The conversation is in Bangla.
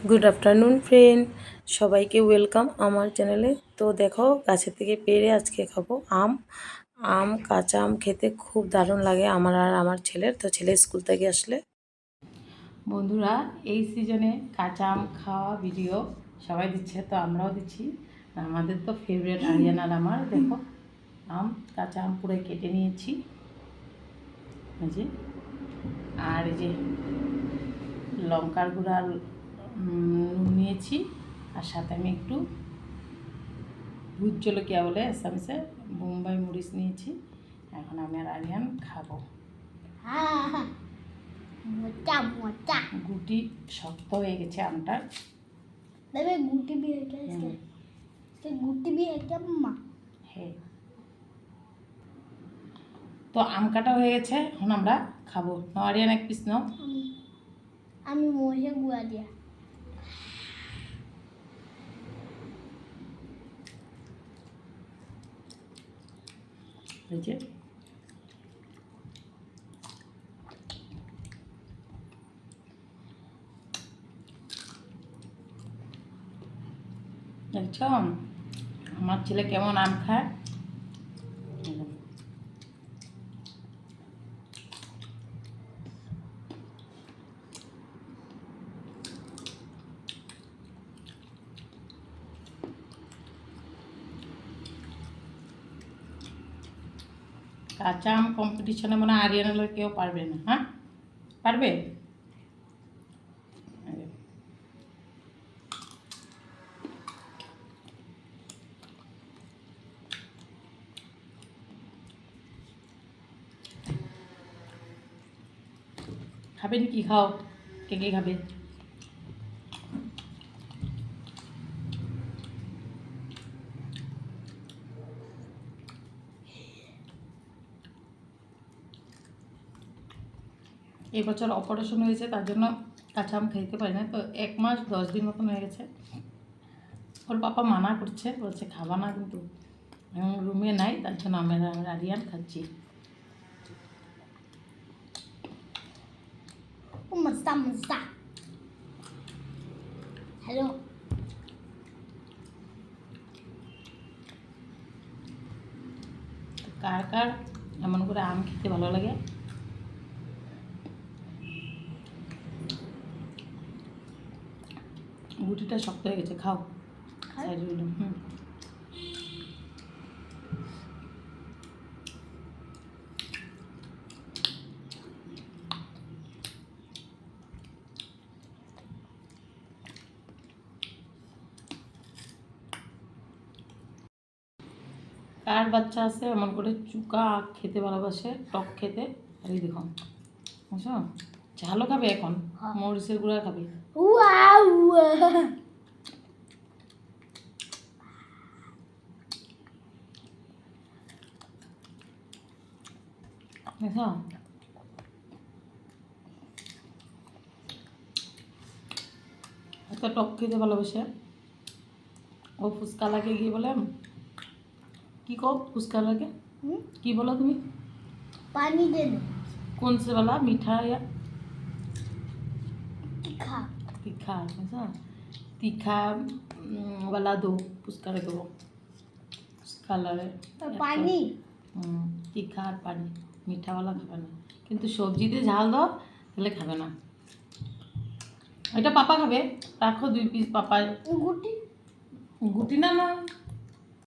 গুড আফটারনুন ফ্রেন্ড, সবাইকে ওয়েলকাম আমার চ্যানেলে। তো দেখো, গাছের থেকে পেড়ে আজকে খাবো আম। কাঁচা আম খেতে খুব দারুণ লাগে আমার আর আমার ছেলের। তো ছেলে স্কুল থেকে আসলে বন্ধুরা, এই সিজনে কাঁচা আম খাওয়া ভিডিও সবাই দিচ্ছে, তো আমরাও দিচ্ছি। আমাদের তো ফেভারিট আরিয়ানার আমার। দেখো, কাঁচা আম পুরো কেটে নিয়েছি, এই যে। আর এই যে লঙ্কার গুঁড়া নুন নিয়েছি, আর সাথে আমি একটু ভূত জলকিয়া বলে আসামিসে বোম্বাই মরিচ নিয়েছি। এখন আমি আর আরিয়ান খাবো। গুটি শক্ত হয়ে গেছে আমটার। গুটি भी है क्या मम्मा? হ্যাঁ, তো আম কাটা হয়ে গেছে, এখন আমরা খাবো। আরিয়ান এক পিস নাও। আমি মোহে গুয়া দিয়া এই যে দেখছ আমার ছেলে কেমন আম খায়। কাঁচা আম কম্পিটিশনে মনে হয় আরিয়ানার কেউ পারবে না। হ্যাঁ, পারবে? খাবেন কি? খাও, কে কে খাবে? এই বছর অপারেশন হয়েছে, তার জন্য কাঁচা আম খাইতে পারি না। তো 1 মাস 10 দিন মতন হয়ে গেছে। ওর পাপা মানা করছে, বলছে খাবা না, কিন্তু রুমে নাই, তার জন্য আমরা আরিয়ান খাচ্ছি। मस्ता हेलो কার কার এমন করে আম খেতে ভালো লাগে? গুটিটা শক্ত হয়ে গেছে, খাও। কার বাচ্চা আছে এমন করে চুকা খেতে ভালোবাসে, টক খেতে? আর এই দেখো, বুঝছো, ঝালও খাবে, এখন মরিচের গুঁড়া খাবে। দেখো, এত টক খেতে ভালোবাসে। ও ফুচকা লাগে গিয়ে বলে, কি কো ফুচকা লাগে? কি বলো তুমি? पानी दे दो। कौन से वाला, मीठा या तीखा? तीखा, ऐसा तीखा वाला दो, ফুচকা দেবো। কালারে तो पानी तीखा আর পানি, মিঠাওয়ালা খাবে না। কিন্তু সবজিতে ঝাল দাও, তাহলে খাবে না। এটা পাপা খাবে, রাখো 2 পিস পাপা। गुटी গুটি না, না